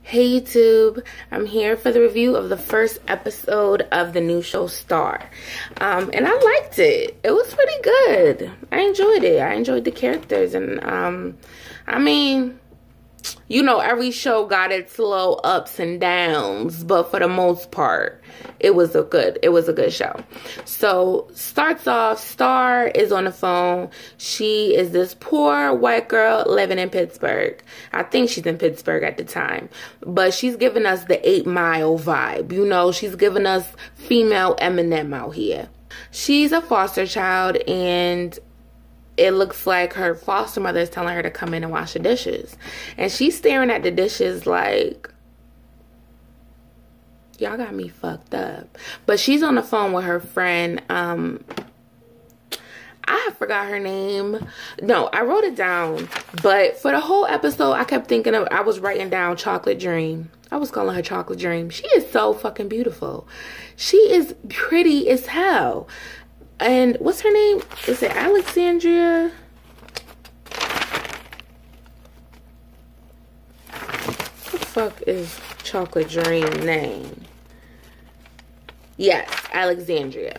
Hey YouTube, I'm here for the review of the first episode of the new show Star. And I liked it. It was pretty good. I enjoyed it. I enjoyed the characters, and I mean, you know, every show got its little ups and downs, but for the most part, it was a good show. So starts off, Star is on the phone. She is this poor white girl living in Pittsburgh. I think she's in Pittsburgh at the time, but she's giving us the 8 Mile vibe. You know, she's giving us female Eminem out here. She's a foster child, and it looks like her foster mother is telling her to come in and wash the dishes. And she's staring at the dishes like, y'all got me fucked up. But she's on the phone with her friend. I forgot her name. No, I wrote it down. But for the whole episode, I kept thinking I was writing down Chocolate Dream. I was calling her Chocolate Dream. She is so fucking beautiful. She is pretty as hell. And what's her name? Is it Alexandria? What the fuck is Chocolate Dream name? Yes, Alexandra.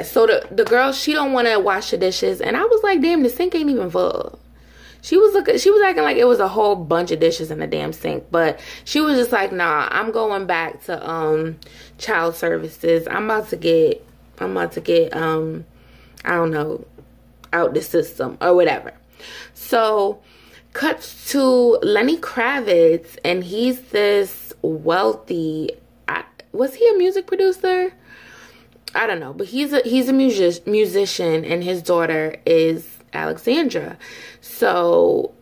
So the girl, she don't want to wash the dishes, and I was like, damn, the sink ain't even full. She was acting like it was a whole bunch of dishes in the damn sink, but she was just like, nah, I'm going back to child services. I'm about to get I don't know, out the system or whatever. So cuts to Lenny Kravitz, and he's this wealthy, was he a music producer? I don't know, but he's a musician, and his daughter is Alexandra. So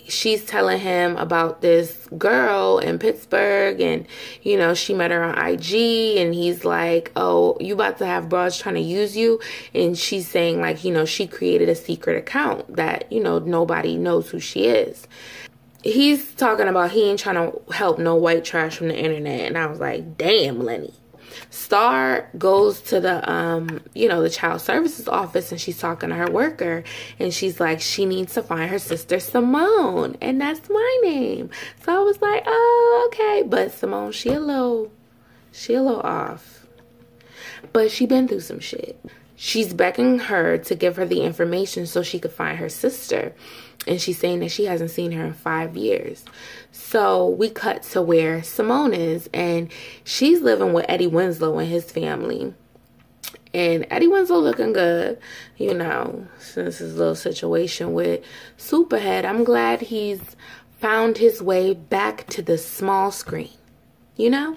she's telling him about this girl in Pittsburgh, and you know, she met her on IG, and he's like, oh, you about to have broads trying to use you? And she's saying, like, you know, she created a secret account that, you know, nobody knows who she is. He's talking about he ain't trying to help no white trash from the internet, and I was like, damn, Lenny. Star goes to the you know, the child services office, and she's talking to her worker, and she's like, she needs to find her sister Simone, and that's my name. So I was like, oh, okay. But Simone, she a little off, but she been through some shit. She's begging her to give her the information so she could find her sister, and she's saying that she hasn't seen her in 5 years. So we cut to where Simone is, and she's living with Eddie Winslow and his family. And Eddie Winslow looking good, you know, since his little situation with Superhead. I'm glad he's found his way back to the small screen, you know?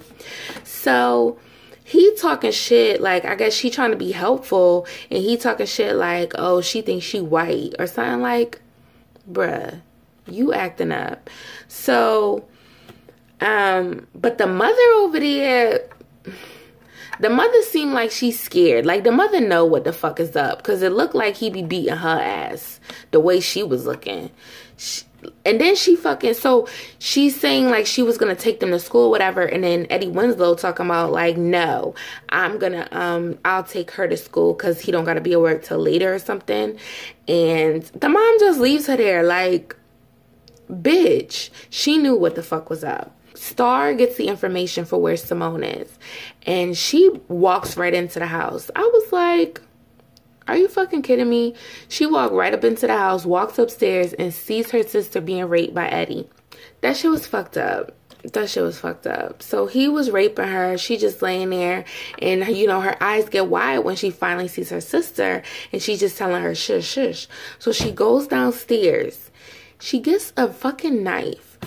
So he talking shit, like, I guess she trying to be helpful, and he talking shit like, oh, she thinks she white or something. Like, bruh, you acting up. So but the mother over there, the mother seemed like she's scared. Like, the mother know what the fuck is up, because it looked like he be beating her ass the way she was looking. And then she fucking, so she's saying like she was gonna take them to school, whatever, and then Eddie Winslow talking about like, no, I'm gonna I'll take her to school because he don't gotta be at work till later or something. And the mom just leaves her there like, bitch, she knew what the fuck was up. Star gets the information for where Simone is, and she walks right into the house. I was like, are you fucking kidding me? She walked right up into the house, walks upstairs, and sees her sister being raped by Eddie. That shit was fucked up. That shit was fucked up. So he was raping her. She just laying there, and, you know, her eyes get wide when she finally sees her sister, and she's just telling her, shush, shush. So she goes downstairs. She gets a fucking knife.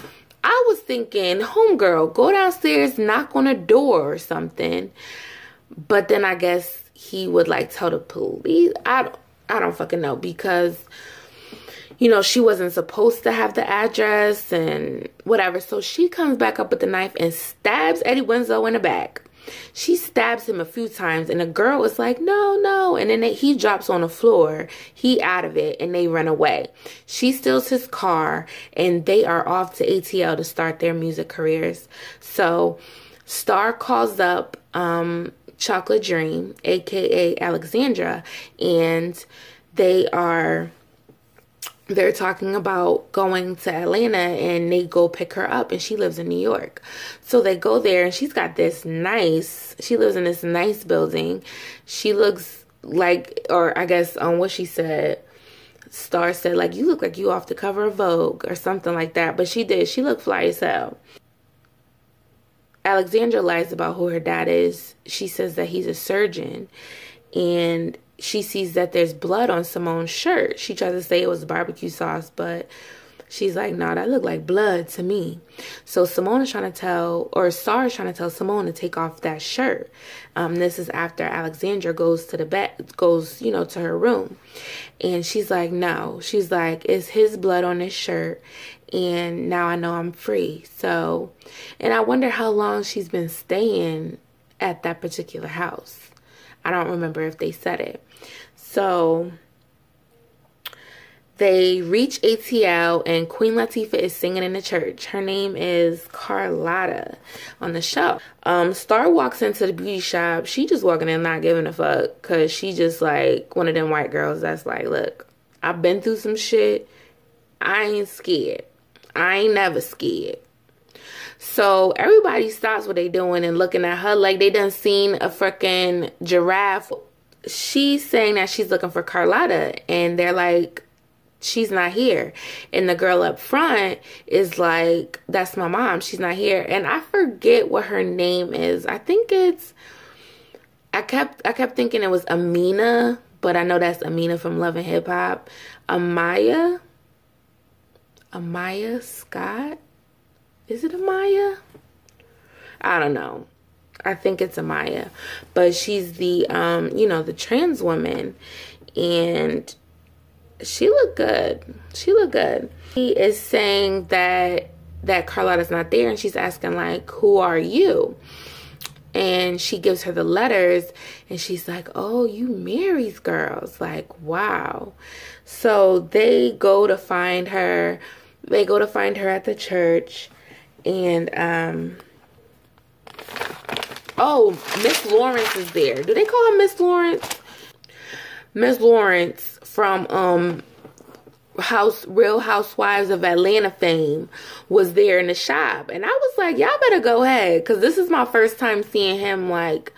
I was thinking, homegirl, go downstairs, knock on a door or something. But then I guess he would like tell the police. I don't fucking know, because, you know, she wasn't supposed to have the address and whatever. So she comes back up with the knife and stabs Eddie Winslow in the back. She stabs him a few times, and the girl is like, no, no. And then he drops on the floor. He out of it, and they run away. She steals his car, and they are off to ATL to start their music careers. So Star calls up Chocolate Dream, aka Alexandra, and they are they're talking about going to Atlanta, and they go pick her up, and she lives in New York. So they go there, and she lives in this nice building. She looks like, or I guess on what she said, Star said, like, you look like you off the cover of Vogue or something like that. But she did. She looked fly as hell. Alexandra lies about who her dad is. She says that he's a surgeon, and she sees that there's blood on Simone's shirt. She tries to say it was barbecue sauce, but she's like, nah, that looked like blood to me. So Simone is trying to tell, or Star is trying to tell Simone to take off that shirt. This is after Alexandra goes to the bed, to her room. And she's like, no. She's like, it's his blood on his shirt, and now I know I'm free. So, and I wonder how long she's been staying at that particular house. I don't remember if they said it. So they reach ATL, and Queen Latifah is singing in the church. Her name is Carlotta on the show. Star walks into the beauty shop. She just walking in not giving a fuck, because she just like one of them white girls that's like, look, I've been through some shit. I ain't scared. I ain't never scared. So everybody stops what they doing and looking at her like they done seen a freaking giraffe. She's saying that she's looking for Carlotta, and they're like, she's not here. And the girl up front is like, that's my mom. She's not here. And I forget what her name is. I think it's, I kept thinking it was Amina, but I know that's Amina from Love and Hip Hop. Amaya Scott. Is it Amaya? I don't know. I think it's Amaya. But she's the, the trans woman. And she looked good. She looked good. He is saying that Carlotta's not there. And she's asking, like, who are you? And she gives her the letters. And she's like, oh, you Mary's girls. Like, wow. So they go to find her. They go to find her at the church. And, oh, Miss Lawrence is there. Do they call her Miss Lawrence? Miss Lawrence from, Real Housewives of Atlanta fame was there in the shop. And I was like, y'all better go ahead. Because this is my first time seeing him, like,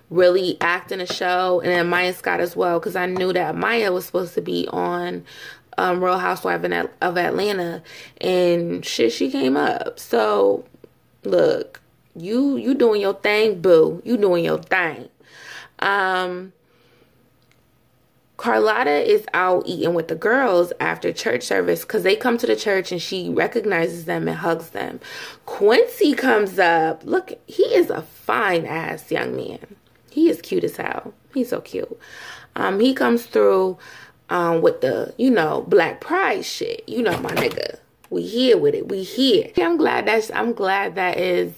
really act in a show. And then Maya Scott as well. Because I knew that Maya was supposed to be on Real Housewives of Atlanta, and shit, she came up. So look, you doing your thing, boo. You doing your thing. Carlotta is out eating with the girls after church service, because they come to the church and she recognizes them and hugs them. Quincy comes up. Look, he is a fine ass young man. He is cute as hell. He's so cute. He comes through with the, Black Pride shit. My nigga. We here with it. We here. I'm glad that is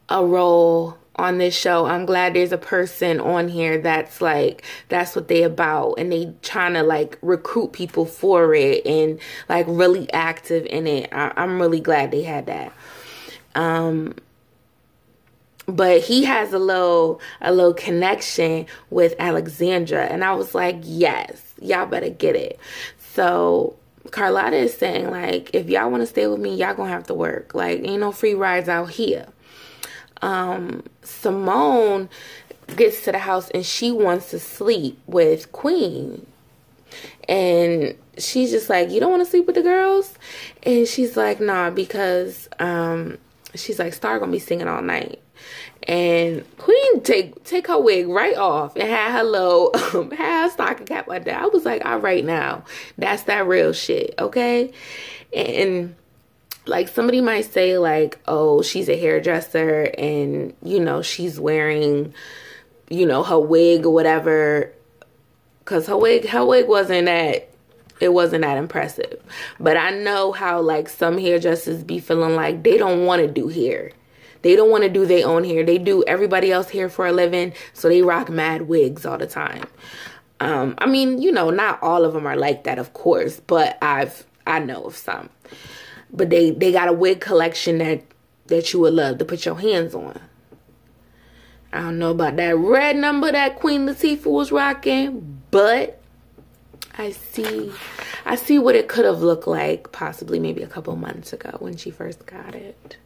a role on this show. I'm glad there's a person on here that's like, that's what they about. And they trying to like recruit people for it and like really active in it. I'm really glad they had that. But he has a little connection with Alexandra. And I was like, yes, y'all better get it. So Carlotta is saying, like, if y'all want to stay with me, y'all gonna have to work. Like, ain't no free rides out here. Simone gets to the house and she wants to sleep with Queen. And she's just like, you don't want to sleep with the girls? And she's like, nah, because she's like, Star gonna be singing all night. And Queen take her wig right off and had her little had her stocking cap like that. I was like, all right now, that's that real shit, okay? And like somebody might say like, oh, she's a hairdresser and she's wearing her wig or whatever, because her wig wasn't that impressive. But I know how like some hairdressers be feeling like they don't want to do hair. They don't want to do their own hair. They do everybody else hair for a living, so they rock mad wigs all the time. I mean, not all of them are like that, of course, but I know of some. But they got a wig collection that you would love to put your hands on. I don't know about that red number that Queen Latifah was rocking, but I see what it could have looked like possibly maybe a couple months ago when she first got it.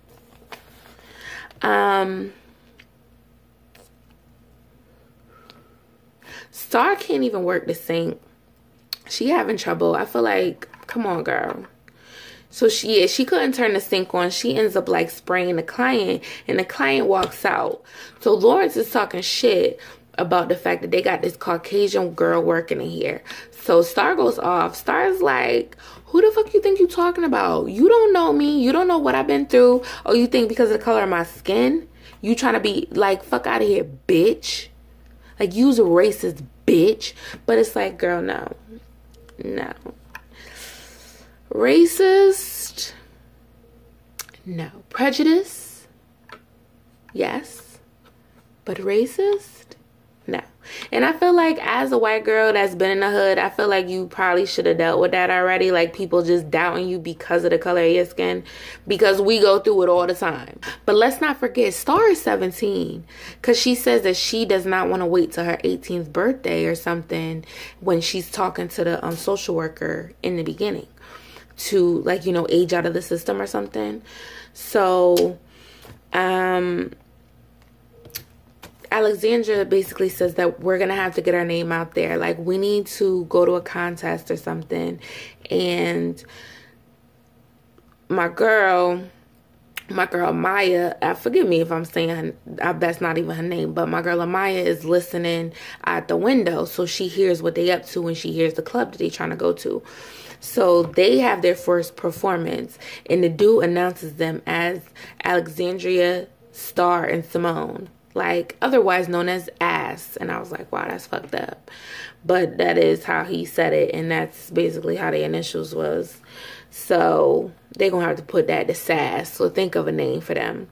Star can't even work the sink. She having trouble. I feel like, come on, girl. So she couldn't turn the sink on. She ends up like spraying the client, and the client walks out. So Lawrence is talking shit about the fact that they got this Caucasian girl working in here. So Star goes off. Star's like, who the fuck you think you talking about? You don't know me. You don't know what I've been through. Or you think because of the color of my skin, you trying to be like, fuck out of here, bitch. Like, you's a racist bitch. But it's like, girl, no. No. Racist? No. Prejudice? Yes. But racist? No. And I feel like as a white girl that's been in the hood, I feel like you probably should have dealt with that already. Like, people just doubting you because of the color of your skin. Because we go through it all the time. But let's not forget, Star is 17. Because she says that she does not want to wait till her 18th birthday or something when she's talking to the social worker in the beginning. To, like, you know, age out of the system or something. So, Alexandra basically says that we're going to have to get our name out there. Like, we need to go to a contest or something. And my girl Maya, forgive me if I'm saying that's not even her name, but my girl Amaya is listening at the window. So she hears what they up to and she hears the club that they trying to go to. So they have their first performance. And the dude announces them as Alexandria, Star, and Simone. Like, otherwise known as Ass. And I was like, wow, that's fucked up. But that is how he said it. And that's basically how the initials was. So they're going to have to put that to Sass. So think of a name for them.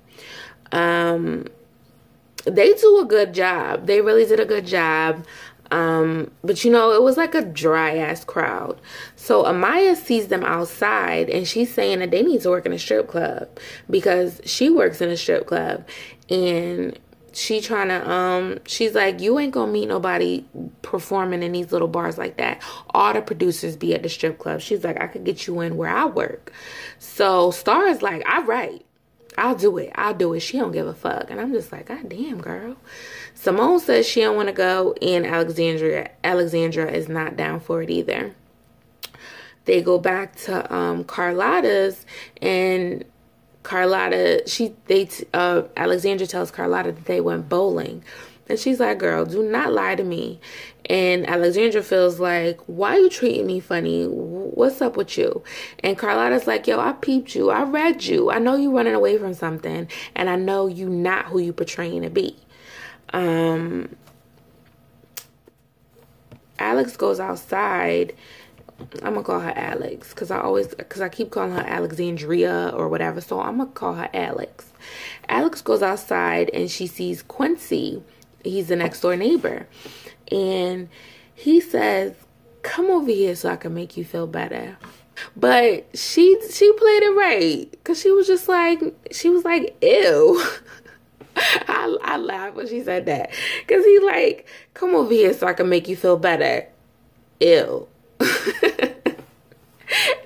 They do a good job. They really did a good job. But you know, it was like a dry ass crowd. So Amaya sees them outside and she's saying that they need to work in a strip club because she works in a strip club. And she trying to, she's like, you ain't gonna meet nobody performing in these little bars like that. All the producers be at the strip club. She's like, I could get you in where I work. So Star is like, all right, I'll do it. I'll do it. She don't give a fuck. And I'm just like, God damn, girl. Simone says she don't want to go, and Alexandra is not down for it either. They go back to Carlotta's, and Carlotta, Alexandra tells Carlotta that they went bowling. And she's like, girl, do not lie to me. And Alexandra feels like, why you treating me funny? What's up with you? And Carlotta's like, yo, I peeped you. I read you. I know you running away from something. And I know you not who you portraying to be. Alex goes outside. I'm gonna call her Alex because I keep calling her Alexandria or whatever, so I'm gonna call her Alex. Alex goes outside and she sees Quincy. He's the next door neighbor, and he says, come over here so I can make you feel better. But she played it right because she was like, ew. I laughed when she said that because he's like, come over here so I can make you feel better. Ew.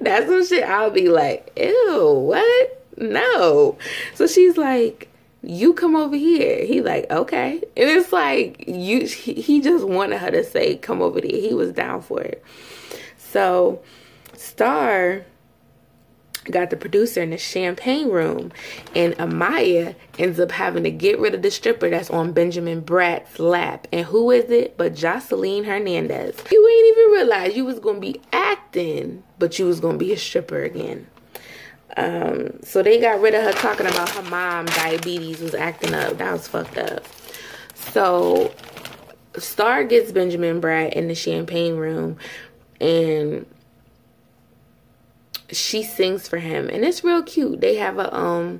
That's some shit I'll be like, ew, what? No. So she's like, you come over here. He like, okay. And it's like, he just wanted her to say, come over there. He was down for it. So Star got the producer in the champagne room, and Amaya ends up having to get rid of the stripper that's on Benjamin Bratt's lap. And who is it but Jocelyn Hernandez? You ain't even realize you was gonna be acting, but you was gonna be a stripper again. So they got rid of her talking about her mom diabetes was acting up. That was fucked up. So Star gets Benjamin Bratt in the champagne room, and she sings for him, and it's real cute. They have a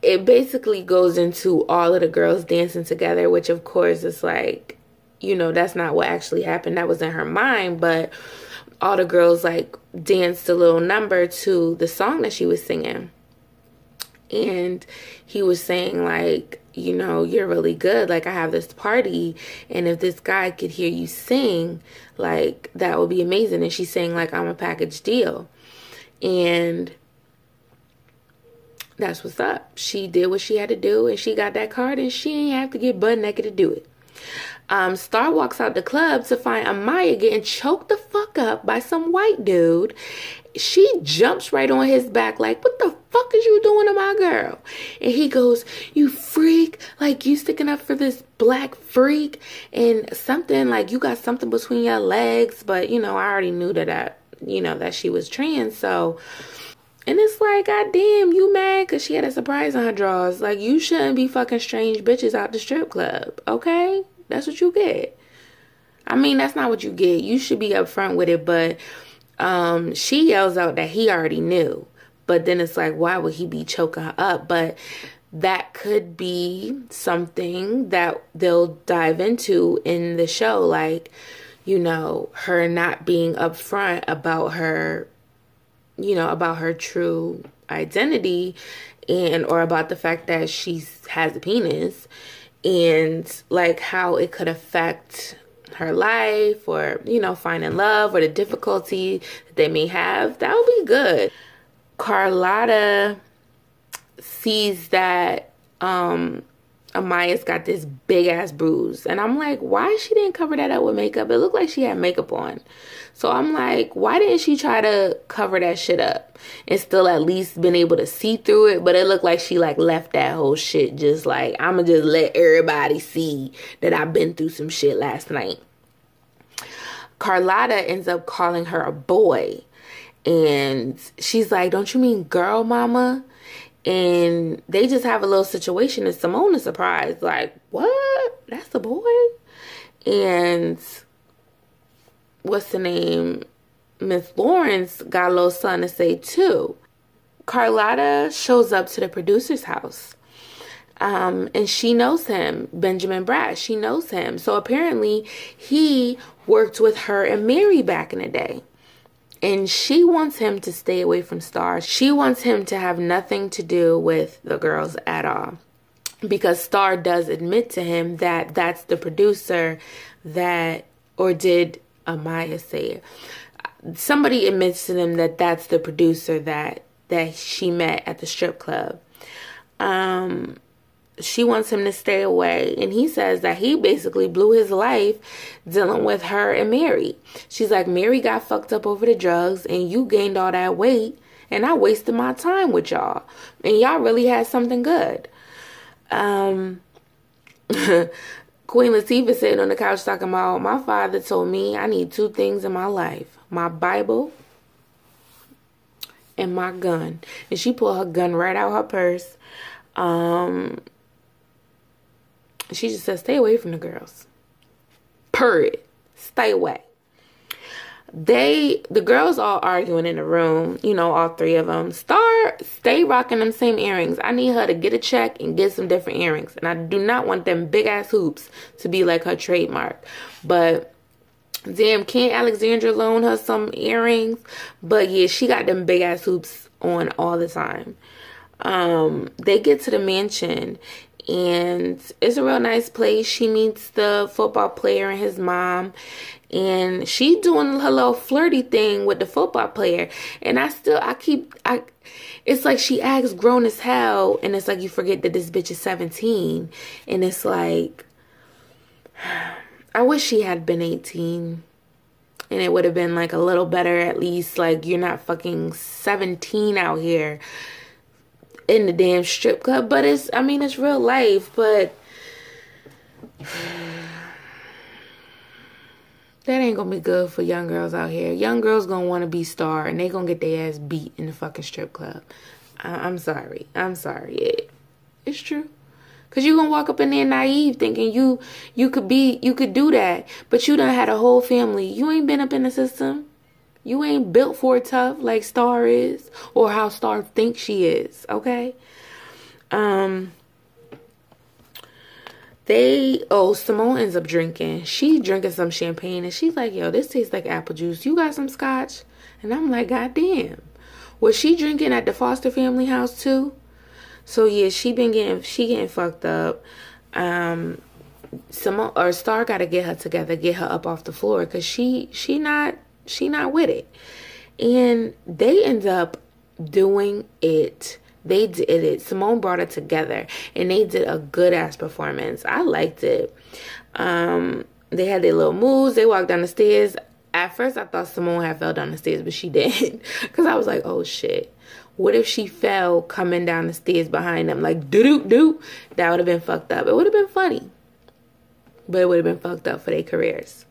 it basically goes into all of the girls dancing together, which of course is like, you know, that's not what actually happened. That was in her mind, but all the girls like danced a little number to the song that she was singing. And he was saying like, you know, you're really good. Like, I have this party, and if this guy could hear you sing, like, that would be amazing. And she's saying, like, I'm a package deal. And that's what's up. She did what she had to do, and she got that card, and she ain't have to get butt naked to do it. Star walks out the club to find Amaya getting choked the fuck up by some white dude. She jumps right on his back like, what the fuck is you doing to my girl? And he goes, you freak, like, you sticking up for this black freak and something, like, you got something between your legs. But, you know, I already knew that she was trans. So, and it's like, goddamn, you mad because she had a surprise on her drawers. Like, you shouldn't be fucking strange bitches out the strip club, okay? That's what you get. I mean, that's not what you get. You should be upfront with it, but she yells out that he already knew. But then it's like, why would he be choking her up? But that could be something that they'll dive into in the show. Like, you know, her not being upfront about her, you know, about her true identity, and or about the fact that she has a penis, and like how it could affect her life, or, you know, finding love, or the difficulty that they may have. That would be good. Carlotta sees that Amaya's got this big ass bruise, and I'm like, why she didn't cover that up with makeup? It looked like she had makeup on. So I'm like, why didn't she try to cover that shit up and still at least been able to see through it? But it looked like she like left that whole shit just like, I'ma just let everybody see that I've been through some shit last night. Carlotta ends up calling her a boy, and she's like, don't you mean girl, mama? And they just have a little situation, and Simone is surprised, like, what? That's a boy? And what's the name? Miss Lawrence got a little something to say too. Carlotta shows up to the producer's house. And she knows him, Benjamin Bratt. She knows him. So apparently he worked with her and Mary back in the day. And she wants him to stay away from Star. She wants him to have nothing to do with the girls at all. Because Star does admit to him that that's the producer that, or did Amaya say it? Somebody admits to them that that's the producer that she met at the strip club. She wants him to stay away, and he says that he basically blew his life dealing with her and Mary. She's like, Mary got fucked up over the drugs, and you gained all that weight, and I wasted my time with y'all, and y'all really had something good. Queen Latifah sitting on the couch talking about, my father told me I need two things in my life, my Bible and my gun. And she pulled her gun right out her purse. She just said, stay away from the girls. Period. Stay away. The girls all arguing in the room, you know, all three of them. Star, stay rocking them same earrings. I need her to get a check and get some different earrings. And I do not want them big ass hoops to be like her trademark. But damn, can't Alexandra loan her some earrings? But yeah, she got them big ass hoops on all the time. They get to the mansion, and it's a real nice place. She meets the football player and his mom, and she doing her little flirty thing with the football player. And it's like she acts grown as hell, and it's like you forget that this bitch is 17, and it's like, I wish she had been 18, and it would have been like a little better at least. Like, you're not fucking 17 out here in the damn strip club. But it's real life. But that ain't gonna be good for young girls out here. Young girls gonna want to be Star, and they gonna get their ass beat in the fucking strip club. I'm sorry. It's true. Cause you gonna walk up in there naive thinking you could do that, but you done had a whole family. You ain't been up in the system. You ain't built for it tough like Star is, or how Star thinks she is, okay? Simone ends up drinking. She drinking some champagne, and she's like, yo, this tastes like apple juice. You got some scotch? And I'm like, God damn. Was she drinking at the Foster family house too? So yeah, she getting fucked up. Simone or Star got to get her together, get her up off the floor, because she not with it. And they end up doing it. They did it. Simone brought it together, and they did a good ass performance. I liked it. They had their little moves. They walked down the stairs. At first, I thought Simone had fell down the stairs, but she didn't. Because I was like, oh shit. What if she fell coming down the stairs behind them? Like, doo-doo-doo. That would have been fucked up. It would have been funny. But it would have been fucked up for their careers.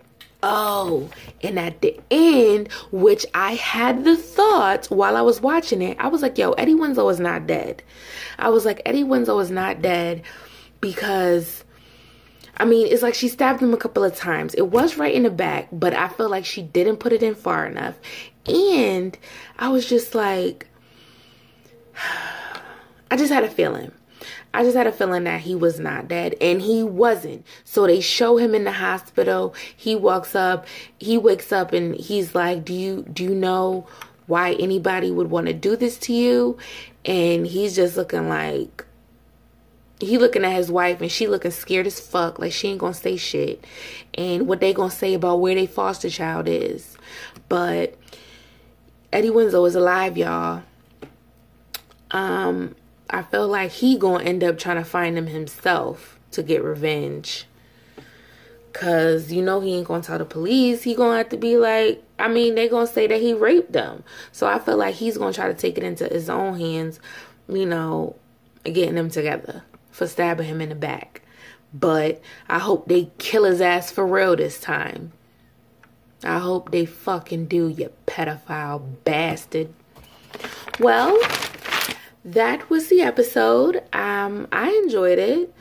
Oh, and at the end, which I had the thought while I was watching it, I was like, yo, Eddie Winslow is not dead. I was like, Eddie Winslow is not dead because, I mean, it's like she stabbed him a couple of times. It was right in the back, but I feel like she didn't put it in far enough. And I was just like, I just had a feeling. I just had a feeling that he was not dead, and he wasn't. So they show him in the hospital. He wakes up, and he's like, do you know why anybody would want to do this to you? And he's just looking like, he looking at his wife, and she looking scared as fuck, like she ain't gonna say shit. And what they gonna say about where they foster child is. But Eddie Winslow is alive, y'all. I feel like he gonna end up trying to find him himself to get revenge. Cause you know he ain't gonna tell the police. He gonna have to be like, I mean, they gonna say that he raped them. So I feel like he's gonna try to take it into his own hands, you know, getting them together for stabbing him in the back. But I hope they kill his ass for real this time. I hope they fucking do, you pedophile bastard. Well, that was the episode. I enjoyed it.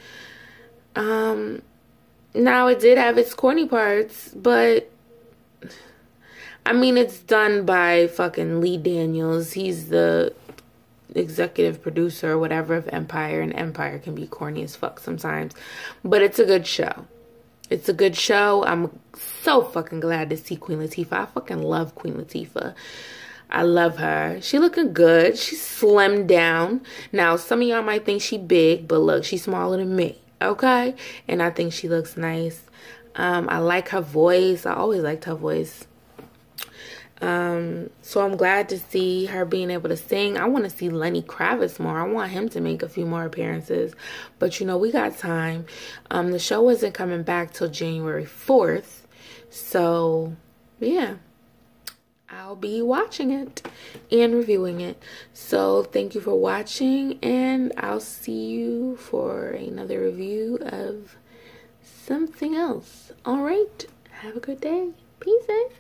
Now it did have its corny parts, but I mean, it's done by fucking Lee Daniels. He's the executive producer or whatever of Empire, and Empire can be corny as fuck sometimes, but it's a good show. It's a good show. I'm so fucking glad to see Queen Latifah. I fucking love Queen Latifah. I love her. She looking good. She's slimmed down. Now, some of y'all might think she big, but look, she's smaller than me. Okay? And I think she looks nice. I like her voice. I always liked her voice. So I'm glad to see her being able to sing. I want to see Lenny Kravitz more. I want him to make a few more appearances. But, you know, we got time. The show isn't coming back till January 4th. So, yeah. I'll be watching it and reviewing it. So thank you for watching, and I'll see you for another review of something else. All right. Have a good day. Peace out.